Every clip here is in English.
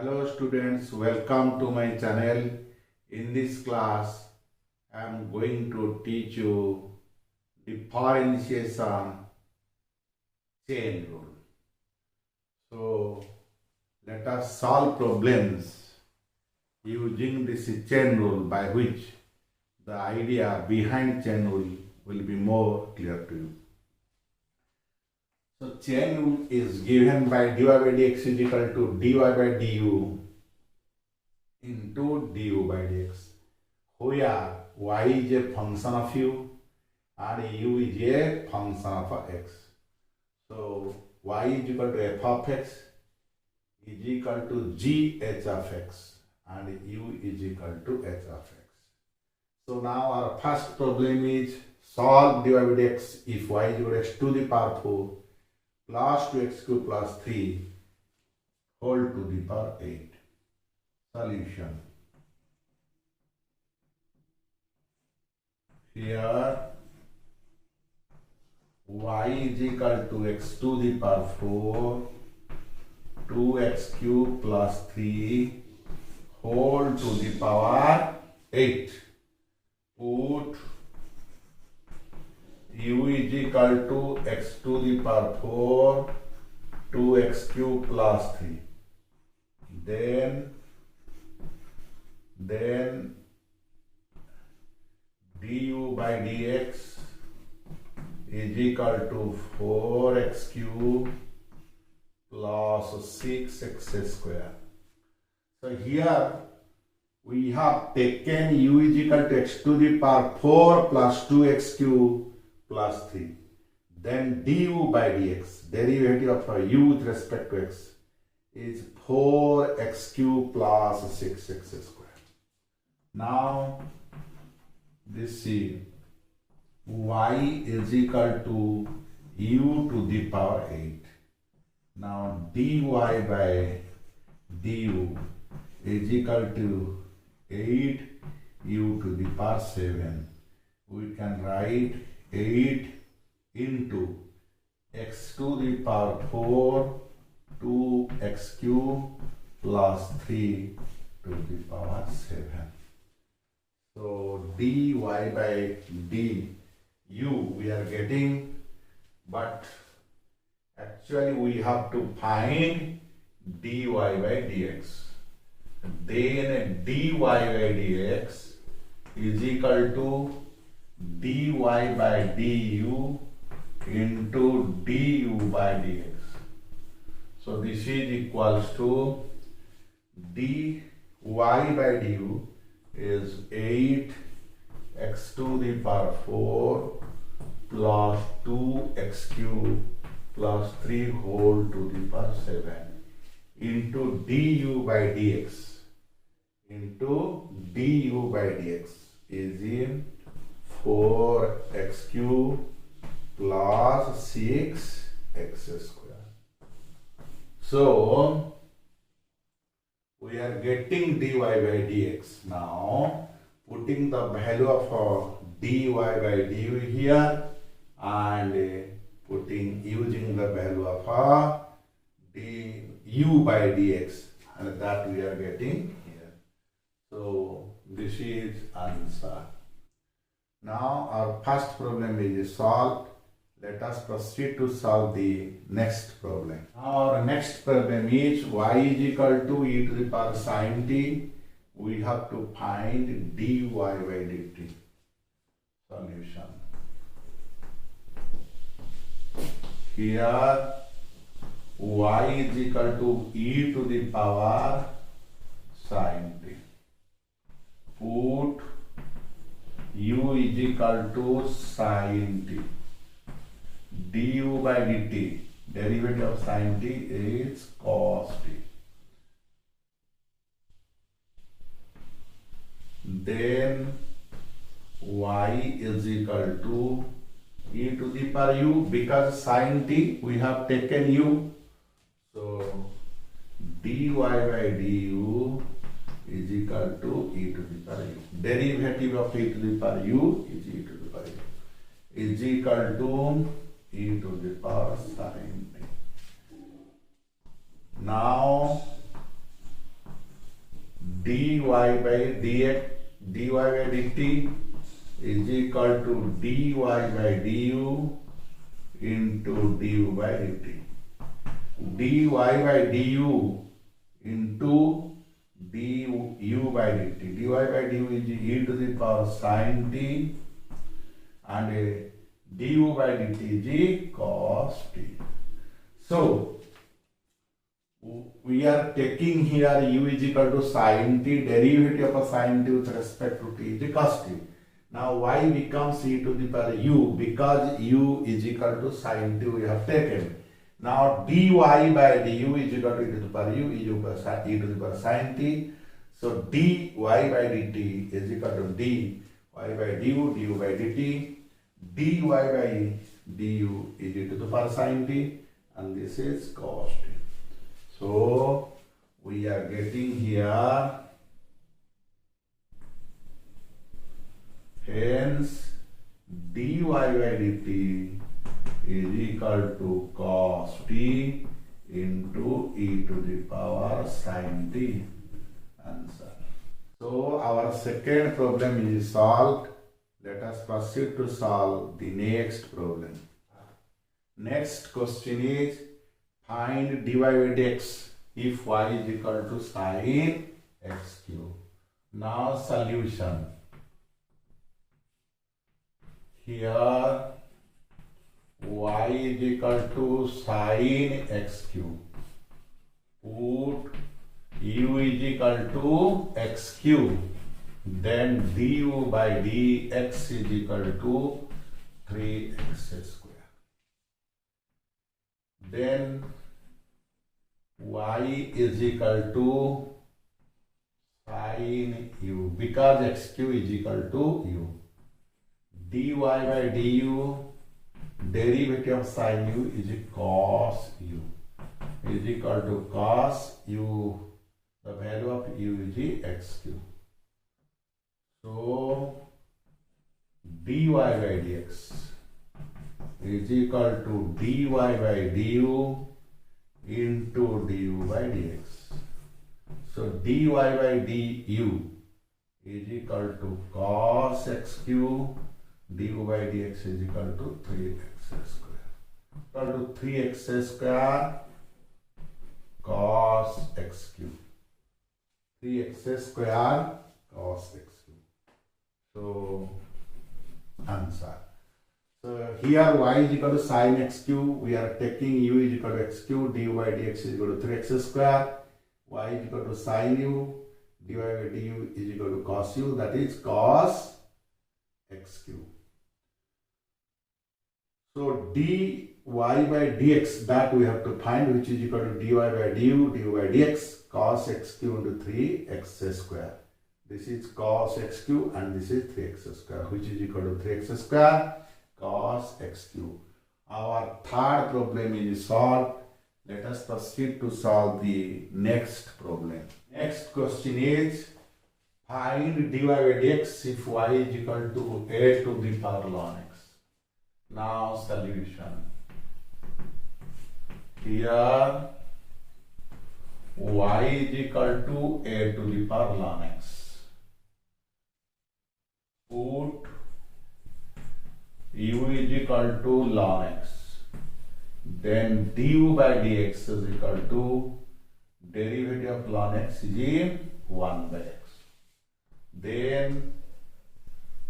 Hello students, welcome to my channel. In this class, I am going to teach you differentiation chain rule. So let us solve problems using this chain rule, by which the idea behind chain rule will be more clear to you. So chain rule is given by dy by dx is equal to dy by du into du by dx, where y is a function of u and u is a function of x. So y is equal to f of x is equal to g h of x and u is equal to h of x. So now our first problem is solve dy by dx if y is equal to x to the power 4 plus 2x cube plus 3 whole to the power 8. Solution. Here y is equal to x to the power 4 2x cube plus 3 whole to the power 8. Put u is equal to x to the power 4 2x cube plus 3. Then du by dx is equal to 4x cube plus 6x square. So here we have taken u is equal to x to the power 4 plus 2x cube plus 3. Then du by dx, derivative of u with respect to x, is 4x cube plus 6x square. Now this is y is equal to u to the power 8. Now dy by du is equal to 8 u to the power 7. We can write 8 into x to the power 4 2x cube plus 3 to the power 7. So dy by du we are getting, but actually we have to find dy by dx. Then dy by dx is equal to dy by du into du by dx. So this is equals to dy by du is 8x to the power 4 plus 2x cube plus 3 whole to the power 7 into du by dx is in 4x cube plus 6x square. So we are getting dy by dx. Now putting the value of dy by du here and using the value of du by dx, and that we are getting here. So this is answer. Now our first problem is solved. Let us proceed to solve the next problem. Our next problem is y is equal to e to the power sin t. We have to find dy by dt. Solution. Here y is equal to e to the power sin t. Put u is equal to sin t. Du by dt, derivative of sin t is cos t. Then y is equal to e to the power u, because sin t we have taken u. So dy by du is equal to e to the power u. Derivative of e to the power u is e to the power u is equal to e to the power sin t. Now dy by dt is equal to dy by du into du by dt. dy by du into du by dt. dy by du is e to the power sin t, and du by dt is cos t. So we are taking here u is equal to sin t, derivative of sin t with respect to t is cos t. Now y becomes e to the power u, because u is equal to sin t we have taken. Now dy by du is equal to e to the power u is equal to e to the power sin t. So dy by dt is equal to dy by du by dt. dy by du is e to the power sin t, and this is cos t. So we are getting here, hence dy by dt is equal to cos t into e to the power sin t. Answer. So our second problem is solved. Let us proceed to solve the next problem. Next question is, find dy by dx if y is equal to sin x cube. Now solution. Here y is equal to sin x cube. Put u is equal to x cube. Then du by dx is equal to 3x square. Then y is equal to sin u, because x cube is equal to u. dy by du, derivative of sin u is cos u, is equal to cos u, the value of u is x cube. So dy by dx is equal to dy by du into du by dx. So dy by du is equal to cos x cube, du by dx is equal to 3x square. Equal to 3x square cos x cube. 3x square cos x cube. So answer. So here y is equal to sin x cube. We are taking u is equal to x cube. Du by dx is equal to 3x square. Y is equal to sin u. dy by du is equal to cos u. That is cos x cube. So dy by dx, that we have to find, which is equal to dy by du by dx cos x cube into 3x square. This is cos x cube and this is 3x square, which is equal to 3x square cos x cube. Our third problem is solved. Let us proceed to solve the next problem. Next question is, find dy by dx if y is equal to a to the power ln x. Now solution. Here y is equal to a to the power ln x. Put u is equal to ln x. Then du by dx is equal to derivative of ln x is 1 by x. Then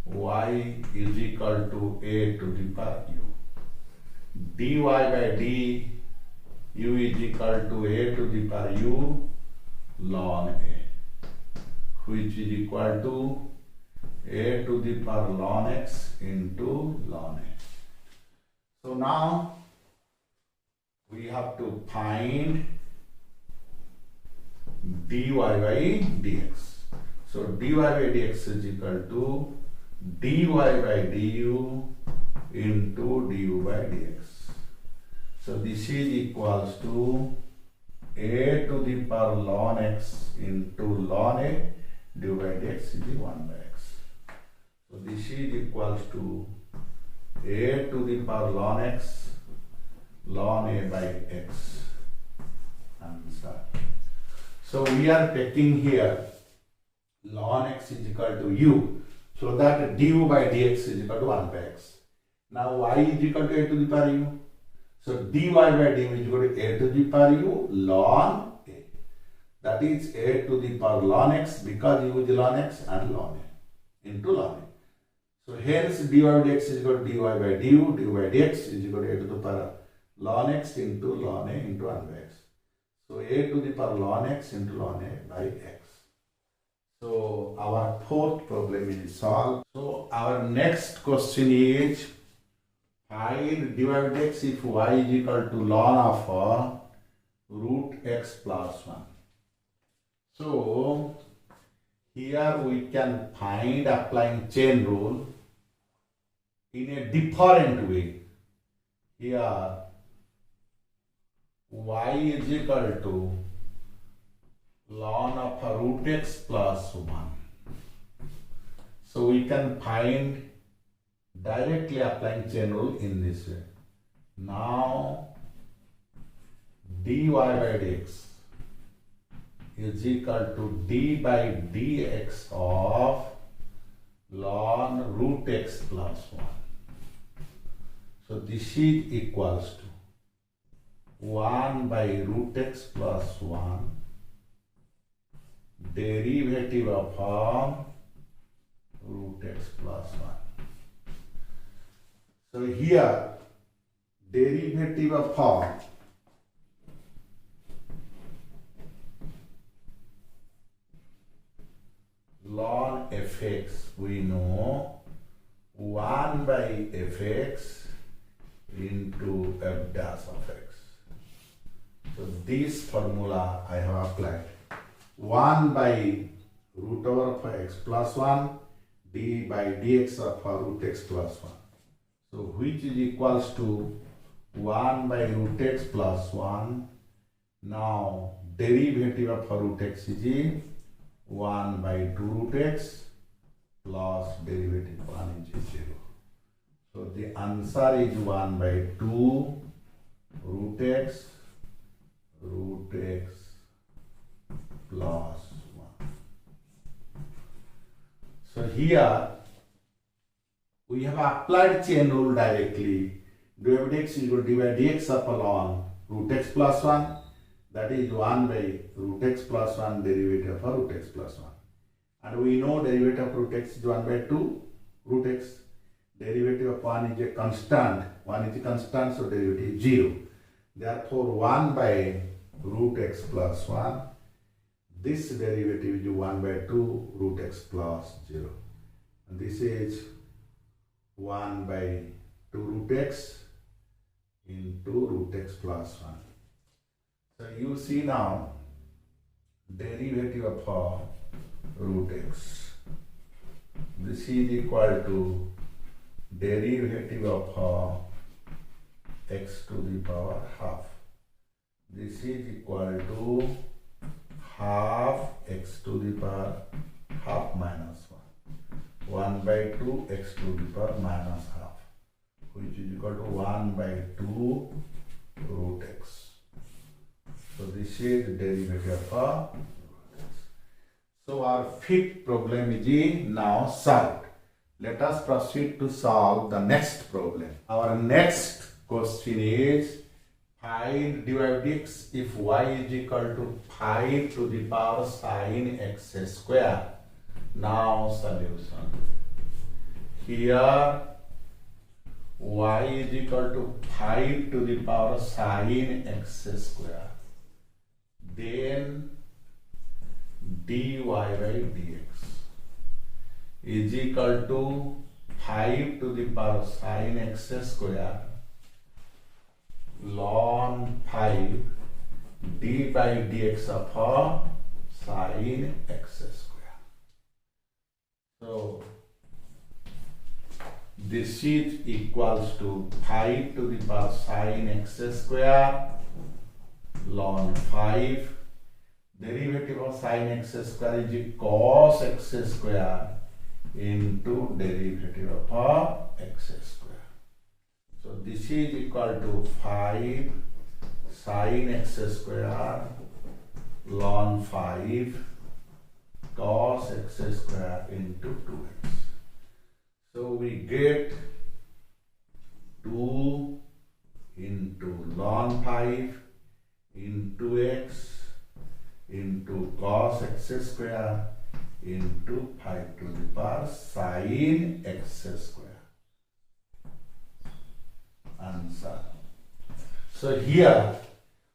y is equal to a to the power u. dy by d u is equal to a to the power u ln a, which is equal to a to the power ln x into ln a. So now we have to find dy by dx. So dy by dx is equal to dy by du into du by dx. So this is equals to a to the power ln x into ln a, du by dx is 1 by x. So this is equals to a to the power ln x ln a by x. Answer. So we are taking here ln x is equal to u. So that du by dx is equal to 1 by x. Now y is equal to a to the power u. So dy by du is equal to a to the power u ln a. That is a to the power ln x because u is ln x and ln a into ln a. So hence dy by dx is equal to dy by du, dy by dx is equal to a to the power ln x into ln a into 1 by x. So a to the power ln x into ln a by x. So our fourth problem is solved. So our next question is find dy by dx if y is equal to ln of root x plus 1. So here we can find applying chain rule in a different way. Here y is equal to ln of root x plus 1. So we can find directly applying chain rule in this way. Now dy by dx is equal to d by dx of ln root x plus 1. So this is equals to 1 by root x plus 1 derivative of root x plus 1. So here derivative of ln fx, we know 1 by fx into f dash of x. So this formula I have applied. 1 by root over of x plus 1 d by dx of root x plus 1. So which is equals to 1 by root x plus 1. Now derivative of root x is 1 by 2 root x plus derivative 1 is 0. So the answer is 1 by 2 root x plus 1. So here we have applied chain rule directly. dy by dx is equal to dy by dx of ln root x plus 1. That is 1 by root x plus 1 derivative of root x plus 1. And we know derivative of root x is 1 by 2 root x. Derivative of 1 is a constant. 1 is a constant, so derivative is 0. Therefore 1 by root x plus 1. This derivative is 1 by 2 root x plus 0. And this is 1 by 2 root x into root x plus 1. So you see now derivative of root x. This is equal to derivative of x to the power half. This is equal to half x to the power half minus 1. 1 by 2 x to the power minus half, which is equal to 1 by 2 root x. So this is the derivative of root x. So our fifth problem is now solved. Let us proceed to solve the next problem. Our next question is find dy by dx if y is equal to 5 to the power sine x square. Now solution. Here y is equal to 5 to the power sine x square. Then dy by dx is equal to 5 to the power sine x square ln 5 d by dx of sine x square. So this is equals to 5 to the power sine x square ln 5. Derivative of sine x square is cos x square into derivative of x square. So this is equal to 5 sine x square ln 5 cos x square into 2x. So we get 2 into ln 5 into x into cos x square into 5 to the power sin x square. Answer. So here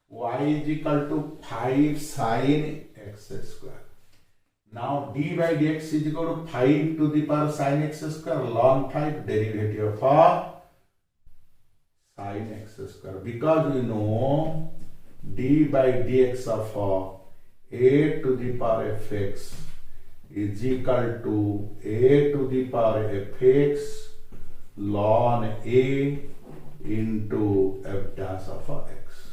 y is equal to 5 sin x square. Now d by dx is equal to 5 to the power sin x square ln 5 derivative of sin x square, because we know d by dx of a to the power fx is equal to a to the power fx ln a into f dash of x.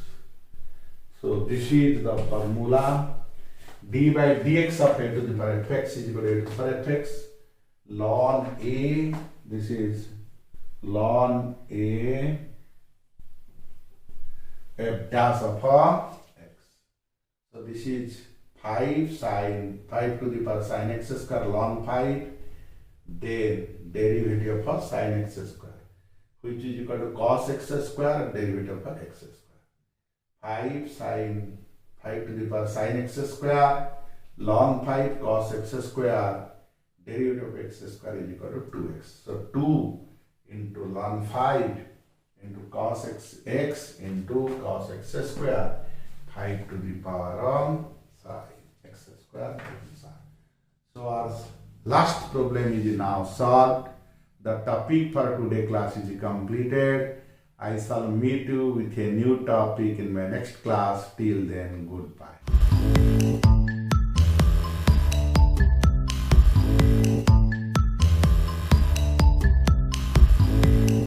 So this is the formula. D by dx of a to the power fx is equal to a to the power fx ln a, this is ln a f dash of x. So this is 5 to the power sin x square ln 5, then derivative of sin x square, which is equal to cos x square derivative of x square. 5 to the power sin x square ln 5 cos x square derivative of x square is equal to 2x. So 2 into ln 5 into cos x into cos x square 5 to the power of sin x square. So our last problem is now solved. The topic for today class is completed. I shall meet you with a new topic in my next class. Till then, goodbye.